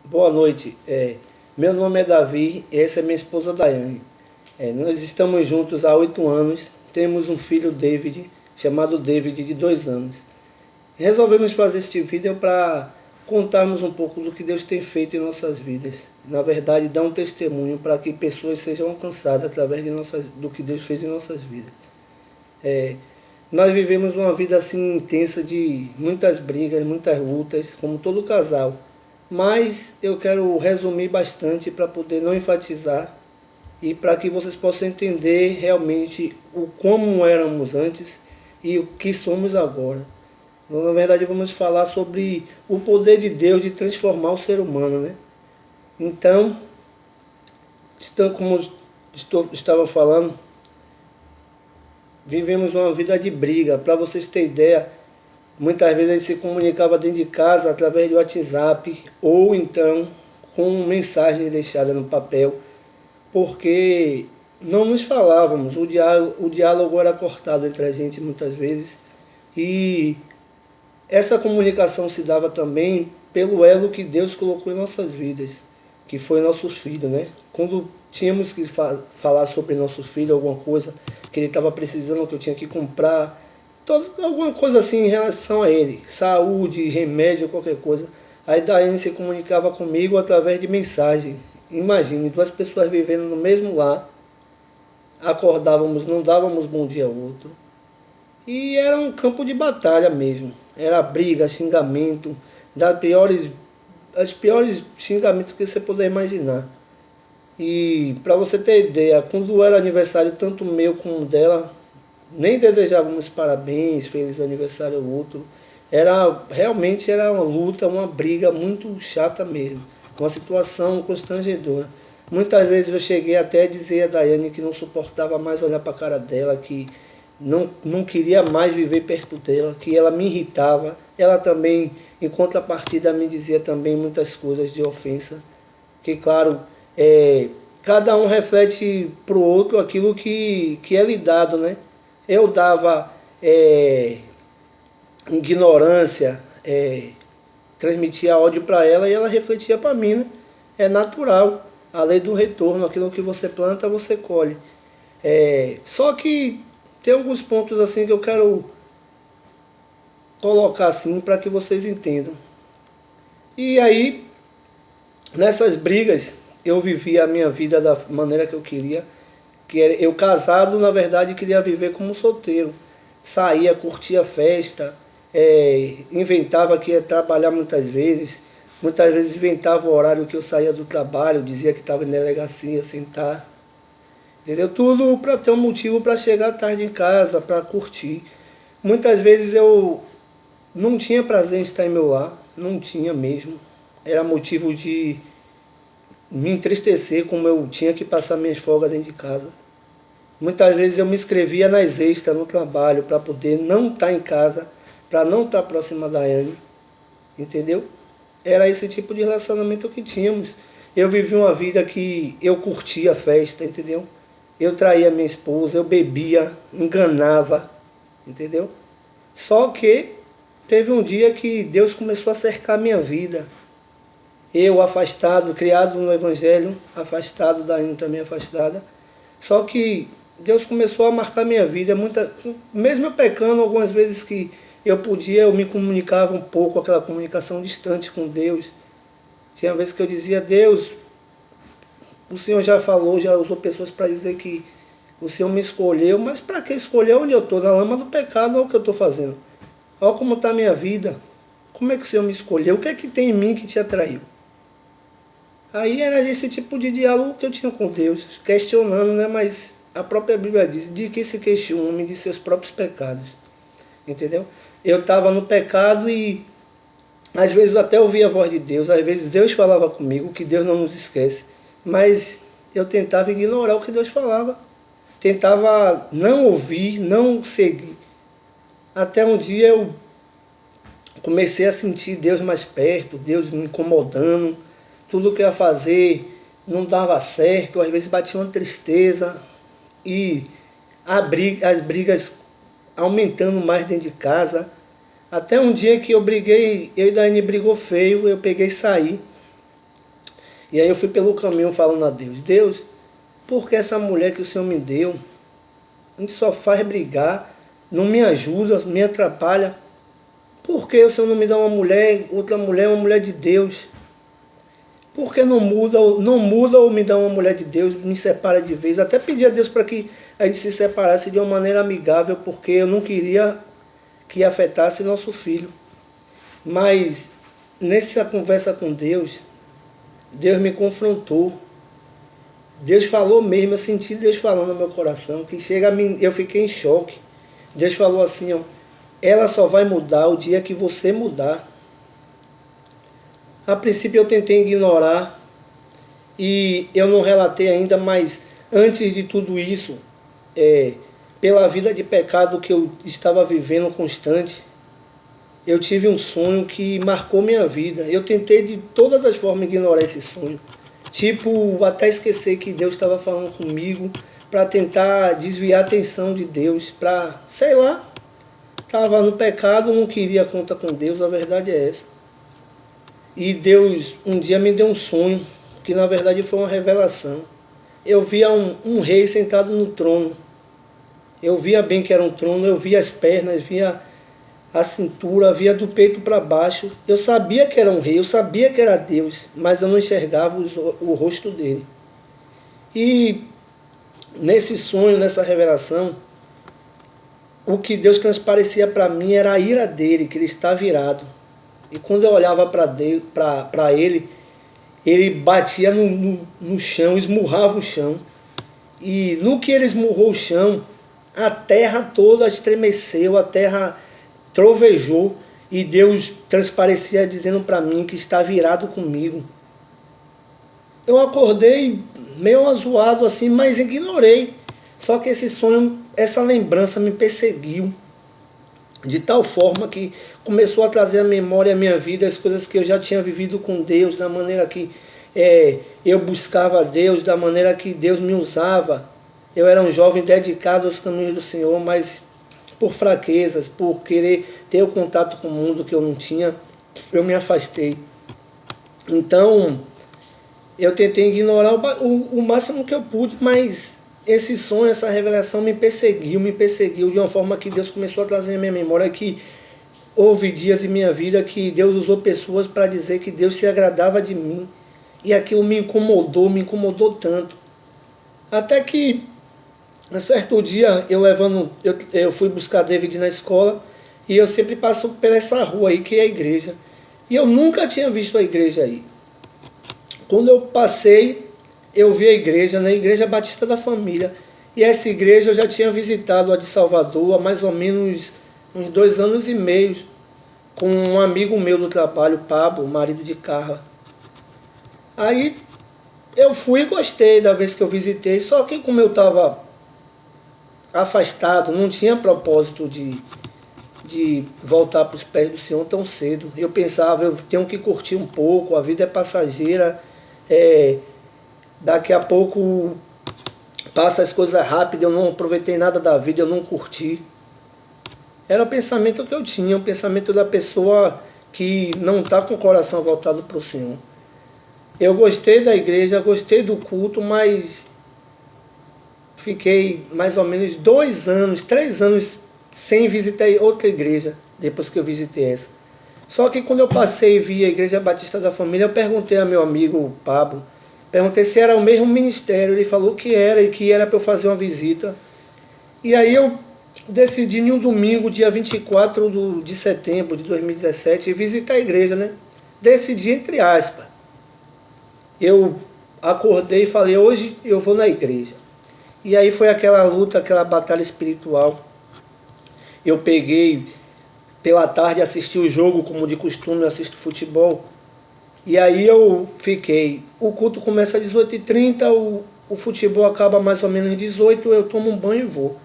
Boa noite. Meu nome é Davi e essa é minha esposa Daiane. Nós estamos juntos há 8 anos. Temos um filho, David, chamado David, de 2 anos. Resolvemos fazer este vídeo para contarmos um pouco do que Deus tem feito em nossas vidas. Na verdade, dar um testemunho para que pessoas sejam alcançadas através do que Deus fez em nossas vidas. Nós vivemos uma vida assim intensa de muitas brigas, muitas lutas, como todo casal. Mas eu quero resumir bastante para poder não enfatizar e para que vocês possam entender realmente o como éramos antes e o que somos agora. Na verdade, vamos falar sobre o poder de Deus de transformar o ser humano, né? Então, como estava falando, vivemos uma vida de briga. Para vocês terem ideia, muitas vezes a gente se comunicava dentro de casa através do WhatsApp ou então com mensagens deixadas no papel, porque não nos falávamos, o diálogo era cortado entre a gente muitas vezes, e essa comunicação se dava também pelo elo que Deus colocou em nossas vidas, que foi nosso filho, né? Quando tínhamos que falar sobre nosso filho, alguma coisa que ele estava precisando, que eu tinha que comprar, alguma coisa assim em relação a ele, saúde, remédio, qualquer coisa. Aí Daiane se comunicava comigo através de mensagem. Imagine, duas pessoas vivendo no mesmo lar, acordávamos, não dávamos bom dia ao outro. E era um campo de batalha mesmo. Era briga, xingamento, as piores xingamentos que você puder imaginar. E para você ter ideia, quando era aniversário tanto meu como dela, nem desejávamos parabéns, feliz aniversário ao outro. Realmente era uma luta, uma briga muito chata mesmo. Uma situação constrangedora. Muitas vezes eu cheguei até a dizer a Daiane que não suportava mais olhar para a cara dela, que não queria mais viver perto dela, que ela me irritava. Ela também, em contrapartida, me dizia também muitas coisas de ofensa. Que, claro, cada um reflete para o outro aquilo que é lhe dado, né? Eu dava ignorância, transmitia ódio para ela e ela refletia para mim, né? É natural, a lei do retorno, aquilo que você planta, você colhe. Só que tem alguns pontos assim que eu quero colocar assim para que vocês entendam. E aí, nessas brigas, eu vivia a minha vida da maneira que eu queria. Que eu casado, na verdade, queria viver como solteiro. Saía, curtia festa, inventava que ia trabalhar muitas vezes inventava o horário que eu saía do trabalho, dizia que estava em delegacia, sentar, entendeu? Tudo para ter um motivo para chegar tarde em casa, para curtir. Muitas vezes eu não tinha prazer em estar em meu lar, não tinha mesmo. Era motivo de me entristecer, como eu tinha que passar minhas folgas dentro de casa. Muitas vezes eu me inscrevia nas extras no trabalho para poder não estar em casa, para não estar próxima da Anne, entendeu? Era esse tipo de relacionamento que tínhamos. Eu vivi uma vida que eu curtia a festa, entendeu? Eu traía minha esposa, eu bebia, enganava, entendeu? Só que teve um dia que Deus começou a cercar a minha vida. Eu afastado, criado no Evangelho, afastado da Anne também afastada. Só que Deus começou a marcar minha vida, mesmo eu pecando algumas vezes que eu podia, eu me comunicava um pouco, aquela comunicação distante com Deus. Tinha vezes que eu dizia: Deus, o Senhor já falou, já usou pessoas para dizer que o Senhor me escolheu, mas para que escolher onde eu estou? Na lama do pecado, olha o que eu estou fazendo. Olha como está a minha vida. Como é que o Senhor me escolheu? O que é que tem em mim que te atraiu? Aí era esse tipo de diálogo que eu tinha com Deus, questionando, né? Mas a própria Bíblia diz: de que se queixa o homem de seus próprios pecados. Entendeu? Eu estava no pecado e às vezes até ouvia a voz de Deus, às vezes Deus falava comigo, que Deus não nos esquece, mas eu tentava ignorar o que Deus falava. Tentava não ouvir, não seguir. Até um dia eu comecei a sentir Deus mais perto, Deus me incomodando. Tudo que eu ia fazer não dava certo, às vezes batia uma tristeza e as brigas aumentando mais dentro de casa. Até um dia que eu e Daiane brigou feio, eu peguei e saí. E aí eu fui pelo caminho falando a Deus, Deus, por que essa mulher que o Senhor me deu, a gente só faz brigar, não me ajuda, me atrapalha. Por que o Senhor não me dá uma mulher, outra mulher, uma mulher de Deus? Por que não muda ou me dá uma mulher de Deus, me separa de vez? Até pedi a Deus para que a gente se separasse de uma maneira amigável, porque eu não queria que afetasse nosso filho. Mas nessa conversa com Deus, Deus me confrontou. Deus falou mesmo, eu senti Deus falando no meu coração, que chega a mim, eu fiquei em choque. Deus falou assim, ó, ela só vai mudar o dia que você mudar. A princípio eu tentei ignorar e eu não relatei ainda, mas antes de tudo isso, pela vida de pecado que eu estava vivendo constante, eu tive um sonho que marcou minha vida. Eu tentei de todas as formas ignorar esse sonho. Tipo, até esquecer que Deus estava falando comigo, para tentar desviar a atenção de Deus, para, sei lá, estava no pecado, não queria conta com Deus, a verdade é essa. E Deus um dia me deu um sonho, que na verdade foi uma revelação. Eu via um rei sentado no trono. Eu via bem que era um trono, eu via as pernas, via a cintura, via do peito para baixo. Eu sabia que era um rei, eu sabia que era Deus, mas eu não enxergava o rosto dele. E nesse sonho, nessa revelação, o que Deus transparecia para mim era a ira dele, que ele estava irado. E quando eu olhava para ele, ele batia no chão, esmurrava o chão. E no que ele esmurrou o chão, a terra toda estremeceu, a terra trovejou. E Deus transparecia dizendo para mim que estava irado comigo. Eu acordei meio azoado assim, mas ignorei. Só que esse sonho, essa lembrança me perseguiu. De tal forma que começou a trazer à memória a minha vida, as coisas que eu já tinha vivido com Deus, da maneira que eu buscava a Deus, da maneira que Deus me usava. Eu era um jovem dedicado aos caminhos do Senhor, mas por fraquezas, por querer ter o contato com o mundo que eu não tinha, eu me afastei. Então, eu tentei ignorar o máximo que eu pude, mas esse sonho, essa revelação me perseguiu de uma forma que Deus começou a trazer à minha memória que houve dias em minha vida que Deus usou pessoas para dizer que Deus se agradava de mim. E aquilo me incomodou tanto. Até que, um certo dia, eu fui buscar David na escola e eu sempre passo por essa rua aí que é a igreja. E eu nunca tinha visto a igreja aí. Quando eu passei, eu vi a igreja, na Igreja Batista da Família. E essa igreja eu já tinha visitado a de Salvador há mais ou menos uns 2 anos e meio, com um amigo meu do trabalho, Pablo, marido de Carla. Aí eu fui e gostei da vez que eu visitei, só que como eu estava afastado, não tinha propósito de voltar para os pés do Senhor tão cedo. Eu pensava, eu tenho que curtir um pouco, a vida é passageira, daqui a pouco passa as coisas rápidas, eu não aproveitei nada da vida, eu não curti. Era o pensamento que eu tinha, o pensamento da pessoa que não está com o coração voltado para o Senhor. Eu gostei da igreja, gostei do culto, mas fiquei mais ou menos 2 anos, 3 anos sem visitar outra igreja, depois que eu visitei essa. Só que quando eu passei e vi a Igreja Batista da Família, eu perguntei a meu amigo Pablo, perguntei se era o mesmo ministério. Ele falou que era e que era para eu fazer uma visita. E aí eu decidi em um domingo, dia 24 de setembro de 2017, visitar a igreja, né? Decidi entre aspas. Eu acordei e falei, hoje eu vou na igreja. E aí foi aquela luta, aquela batalha espiritual. Eu peguei, pela tarde, assisti o jogo, como de costume, eu assisto futebol. E aí eu fiquei, o culto começa às 18h30, o futebol acaba mais ou menos às 18h, eu tomo um banho e vou.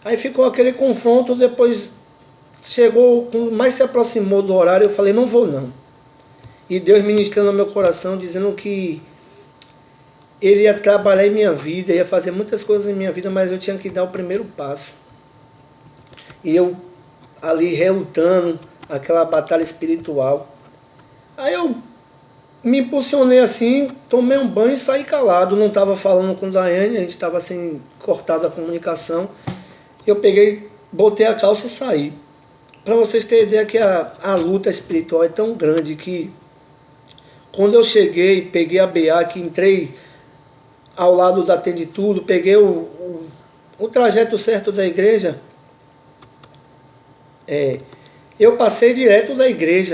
Aí ficou aquele confronto, depois chegou, mais se aproximou do horário, eu falei, não vou não. E Deus ministrando no meu coração, dizendo que Ele ia trabalhar em minha vida, ia fazer muitas coisas em minha vida, mas eu tinha que dar o primeiro passo. E eu ali relutando, aquela batalha espiritual. Aí eu me impulsionei assim, tomei um banho e saí calado. Não estava falando com Daiane, a gente estava assim, cortada a comunicação. Eu peguei, botei a calça e saí. Para vocês terem ideia que a luta espiritual é tão grande que quando eu cheguei, peguei a BA, que entrei ao lado da Tende Tudo, peguei o trajeto certo da igreja, eu passei direto da igreja.